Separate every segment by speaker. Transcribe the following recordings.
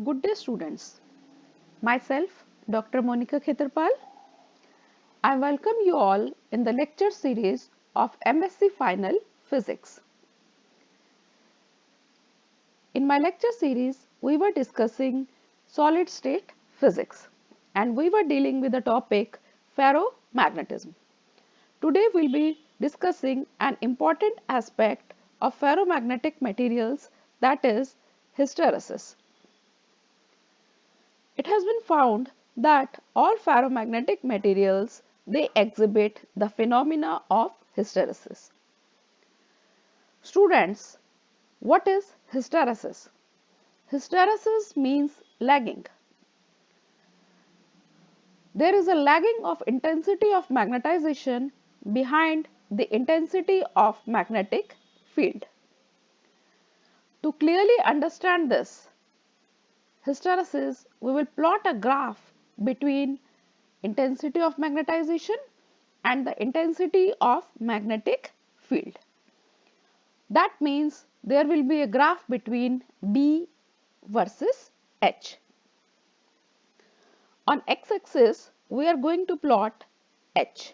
Speaker 1: Good day students. Myself Dr. Monika Khetarpal. I welcome you all in the lecture series of MSc Final Physics. In my lecture series, we were discussing solid state physics and we were dealing with the topic ferromagnetism. Today we'll be discussing an important aspect of ferromagnetic materials, that is hysteresis. It has been found that all ferromagnetic materials, they exhibit the phenomena of hysteresis. Students, what is hysteresis? Hysteresis means lagging. There is a lagging of intensity of magnetization behind the intensity of magnetic field. To clearly understand this hysteresis, we will plot a graph between intensity of magnetization and the intensity of magnetic field. That means there will be a graph between B versus H. On x-axis, we are going to plot H,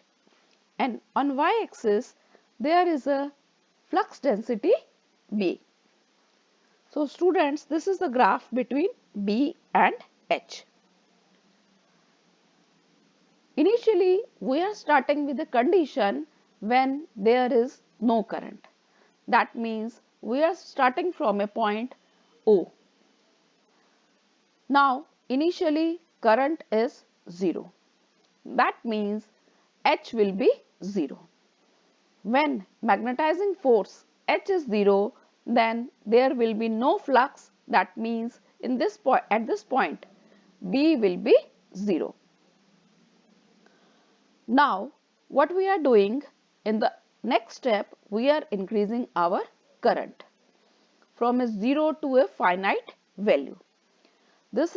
Speaker 1: and on y-axis, there is a flux density B. So students, this is the graph between B and H. Initially, we are starting with a condition when there is no current. That means we are starting from a point O. Now, initially current is 0. That means H will be 0. When magnetizing force H is 0, then there will be no flux. That means at this point B will be 0. Now, what we are doing in the next step, we are increasing our current from a 0 to a finite value. This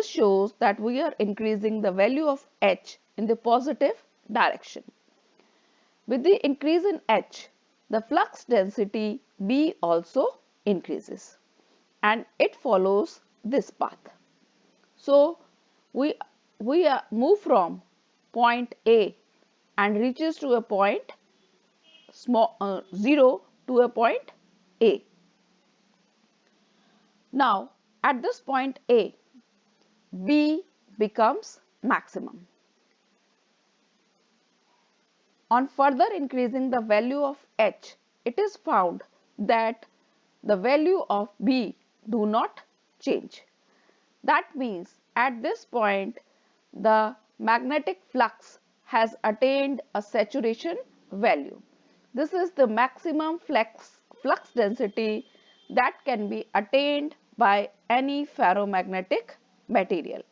Speaker 1: shows that we are increasing the value of H in the positive direction. With the increase in H, the flux density B also increases and it follows this path. So, we move from point A and reaches to a point 0 to a point A. Now, at this point A, B becomes maximum. On further increasing the value of H, it is found that the value of B do not change. That means at this point, the magnetic flux has attained a saturation value. This is the maximum flux density that can be attained by any ferromagnetic material.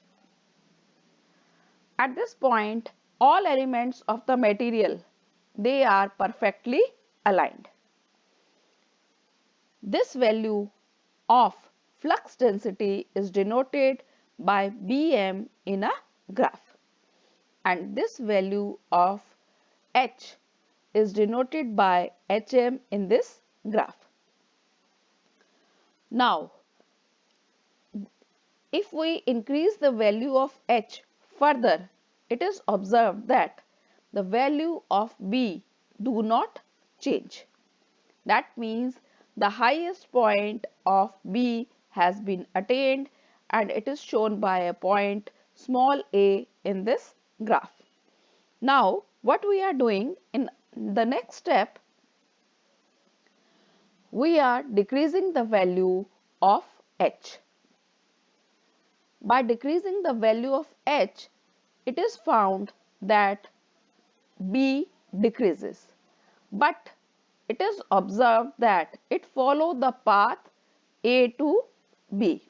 Speaker 1: At this point, all elements of the material, they are perfectly aligned. This value of flux density is denoted by Bm in a graph, and this value of H is denoted by Hm in this graph. Now, if we increase the value of H further, it is observed that the value of B do not change. That means the highest point of B has been attained and it is shown by a point small a in this graph. Now, what we are doing in the next step, we are decreasing the value of H. By decreasing the value of H, it is found that B decreases, but it is observed that it follows the path A to B.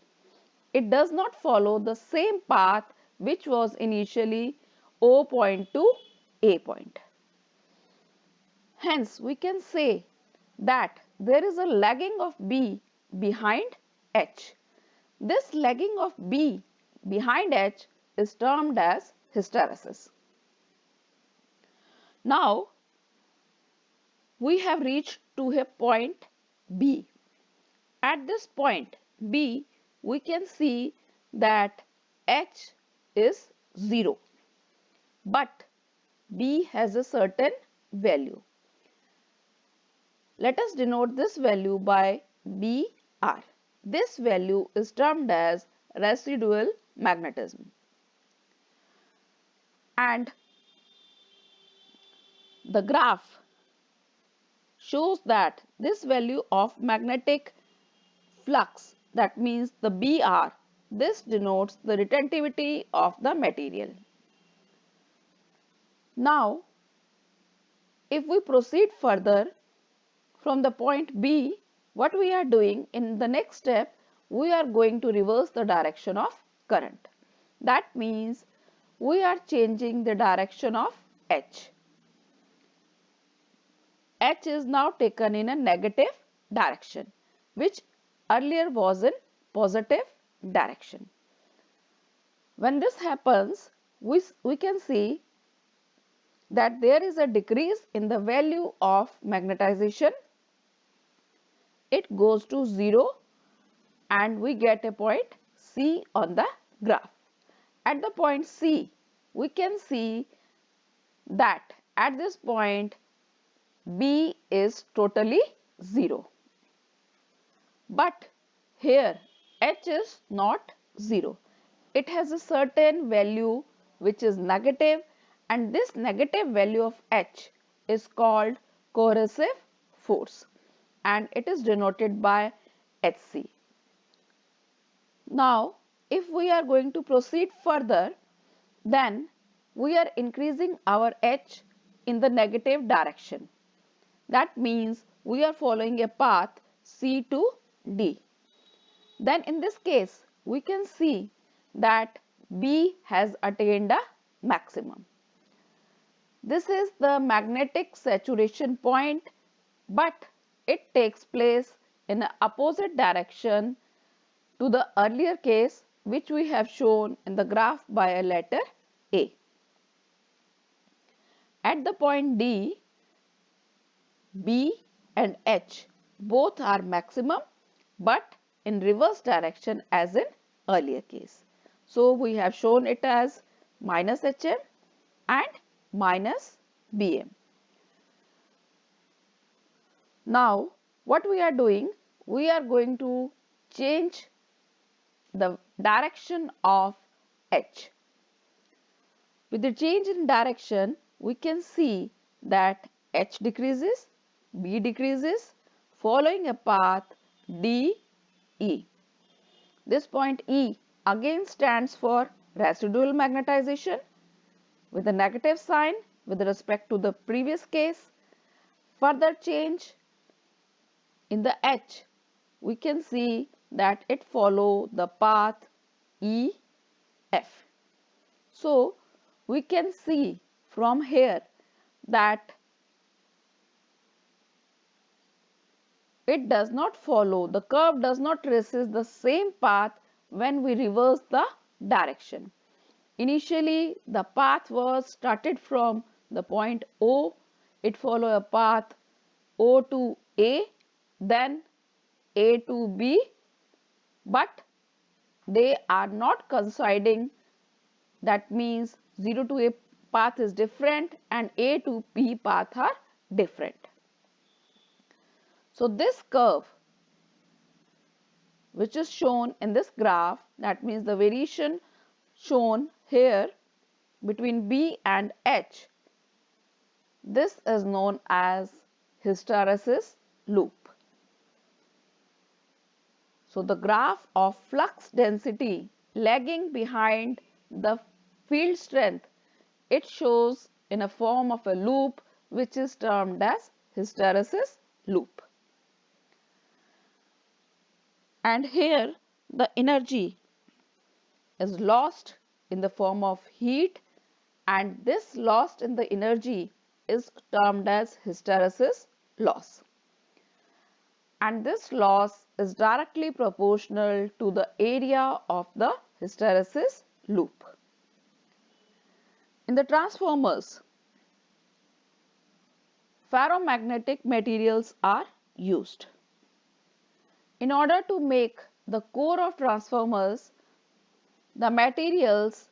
Speaker 1: It does not follow the same path which was initially O point to A point. Hence, we can say that there is a lagging of B behind H. This lagging of B behind H is termed as hysteresis. Now, we have reached to a point B. At this point B, we can see that H is 0, but B has a certain value. Let us denote this value by BR. This value is termed as residual magnetism. And the graph shows that this value of magnetic flux, that means the BR, this denotes the retentivity of the material. Now, if we proceed further from the point B, what we are doing in the next step, we are going to reverse the direction of current. That means we are changing the direction of H. H is now taken in a negative direction, which earlier was in positive direction. When this happens, we can see that there is a decrease in the value of magnetization. It goes to 0 and we get a point C on the graph. At the point C, we can see that at this point B is totally 0. But here H is not 0. It has a certain value which is negative, and this negative value of H is called coercive force and it is denoted by Hc. Now, if we are going to proceed further, then we are increasing our H in the negative direction. That means we are following a path C to D. Then in this case, we can see that B has attained a maximum. This is the magnetic saturation point, but it takes place in an opposite direction to the earlier case, which we have shown in the graph by a letter A. At the point D, B and H both are maximum, but in reverse direction as in earlier case. So we have shown it as minus HM and minus BM. Now what we are doing, we are going to change the direction of H. With the change in direction, we can see that H decreases, B decreases, following a path D, E. This point E again stands for residual magnetization with a negative sign with respect to the previous case. Further change in the H, we can see that it follows the path E, F. So, we can see from here that it does not follow, the curve does not traces the same path when we reverse the direction. Initially, the path was started from the point O, it followed a path O to A, then A to B, but they are not coinciding. That means 0 to A path is different and A to B path are different. So this curve which is shown in this graph, that means the variation shown here between B and H, this is known as hysteresis loop. So the graph of flux density lagging behind the field strength, it shows in a form of a loop which is termed as hysteresis loop. And here the energy is lost in the form of heat, and this lost in the energy is termed as hysteresis loss. And this loss is directly proportional to the area of the hysteresis loop. In the transformers, ferromagnetic materials are used. In order to make the core of transformers, the materials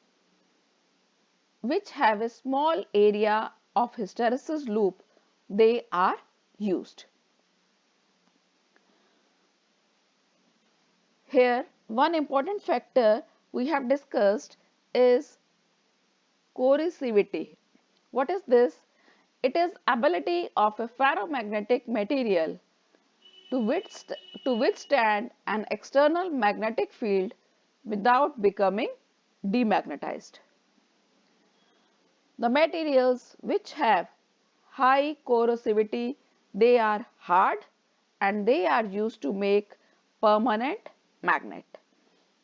Speaker 1: which have a small area of hysteresis loop, they are used. Here, one important factor we have discussed is corrosivity. What is this? It is ability of a ferromagnetic material to, to withstand an external magnetic field without becoming demagnetized. The materials which have high corrosivity, they are hard and they are used to make permanent magnet.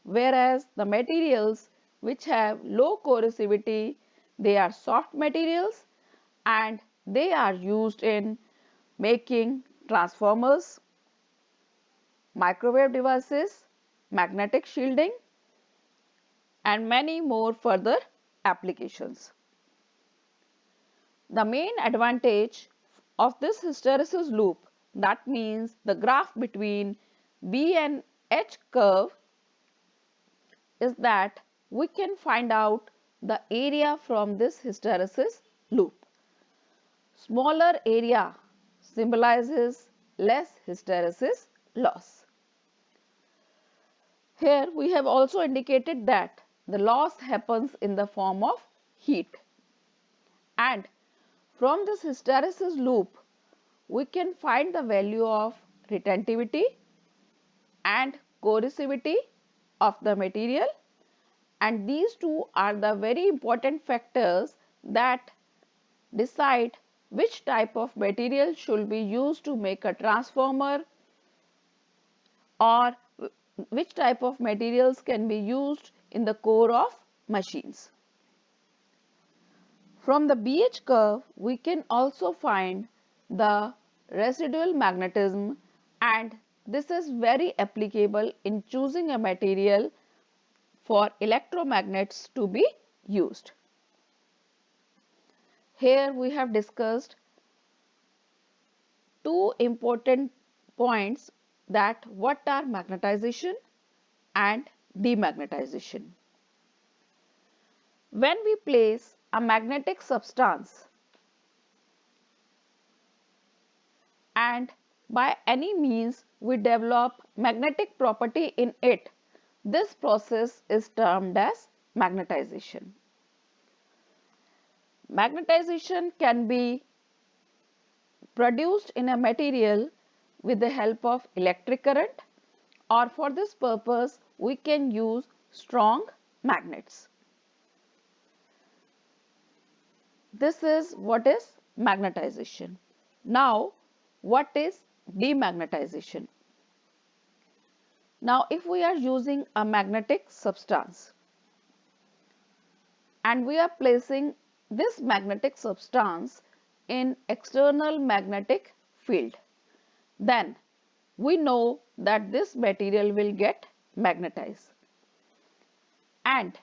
Speaker 1: Whereas the materials which have low corrosivity, they are soft materials and they are used in making transformers, microwave devices, magnetic shielding and many more further applications. The main advantage of this hysteresis loop, that means the graph between B and H curve, is that we can find out the area from this hysteresis loop. Smaller area symbolizes less hysteresis loss. Here we have also indicated that the loss happens in the form of heat, and from this hysteresis loop we can find the value of retentivity and corrosivity of the material, and these two are the very important factors that decide which type of material should be used to make a transformer or which type of materials can be used in the core of machines. From the BH curve, we can also find the residual magnetism, and this is very applicable in choosing a material for electromagnets to be used. Here we have discussed two important points, that what are magnetization and demagnetization. When we place a magnetic substance and by any means we develop magnetic property in it, this process is termed as magnetization. Magnetization can be produced in a material with the help of electric current, or for this purpose we can use strong magnets. This is what is magnetization. Now, what is demagnetization? Now, if we are using a magnetic substance and we are placing this magnetic substance in external magnetic field, then we know that this material will get magnetized. And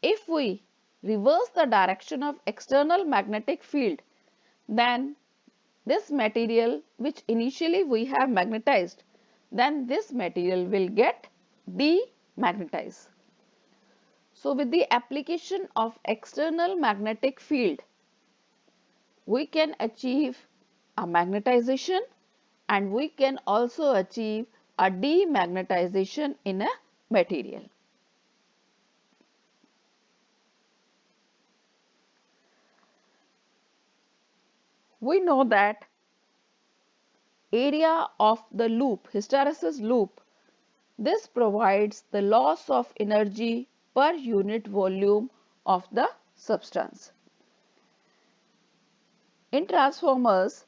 Speaker 1: if we reverse the direction of external magnetic field, then this material which initially we have magnetized, then this material will get demagnetized. So with the application of external magnetic field, we can achieve a magnetization and we can also achieve a demagnetization in a material. We know that area of the loop, hysteresis loop, this provides the loss of energy per unit volume of the substance. In transformers,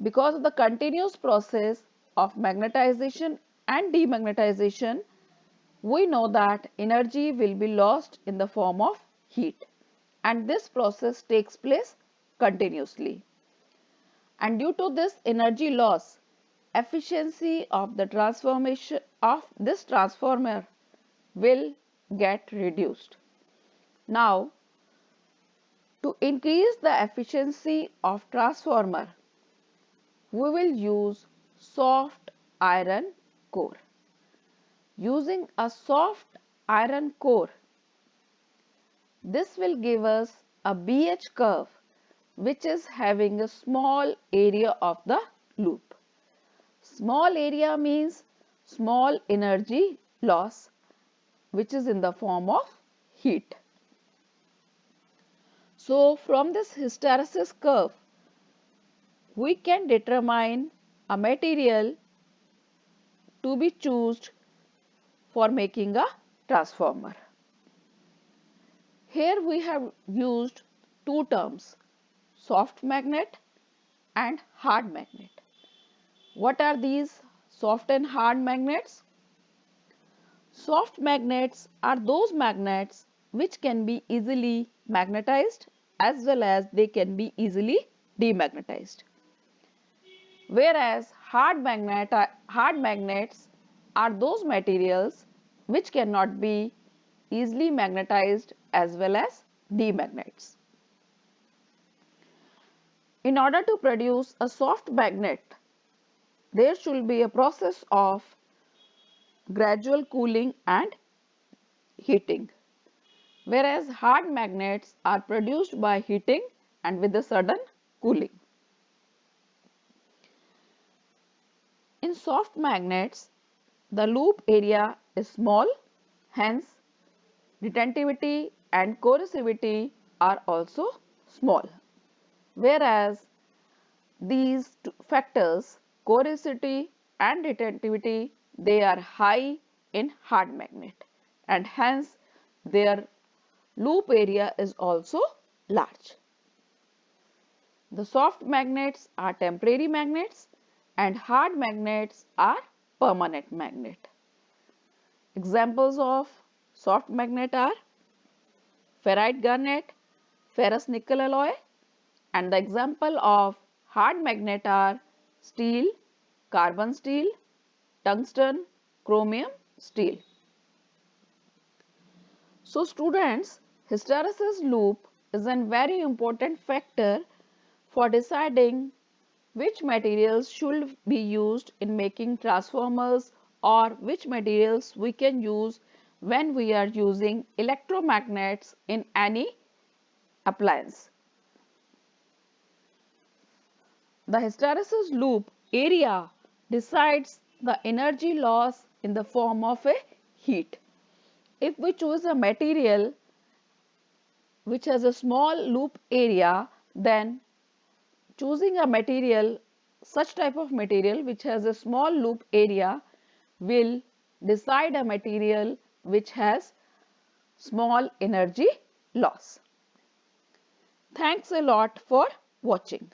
Speaker 1: because of the continuous process of magnetization and demagnetization, we know that energy will be lost in the form of heat, and this process takes place continuously. And due to this energy loss, efficiency of the transformation of this transformer will get reduced. Now, to increase the efficiency of transformer, we will use soft iron core. Using a soft iron core, this will give us a BH curve which is having a small area of the loop. Small area means small energy loss, which is in the form of heat. So from this hysteresis curve, we can determine a material to be chosen for making a transformer. Here we have used two terms, soft magnet and hard magnet. What are these soft and hard magnets? Soft magnets are those magnets which can be easily magnetized as well as they can be easily demagnetized. Whereas hard magnets are those materials which cannot be easily magnetized as well as demagnetized. In order to produce a soft magnet, there should be a process of gradual cooling and heating, whereas hard magnets are produced by heating and with a sudden cooling. In soft magnets, the loop area is small, hence retentivity and corrosivity are also small, whereas these two factors, corrosivity and retentivity, they are high in hard magnet and hence their loop area is also large. The soft magnets are temporary magnets and hard magnets are permanent magnet. Examples of soft magnet are ferrite garnet, ferrous nickel alloy, and the example of hard magnet are steel, carbon steel, tungsten, chromium steel. So students, hysteresis loop is a very important factor for deciding which materials should be used in making transformers or which materials we can use when we are using electromagnets in any appliance. The hysteresis loop area decides the energy loss in the form of a heat. If we choose a material which has a small loop area, then choosing a material, such type of material which has a small loop area will decide a material which has small energy loss. Thanks a lot for watching.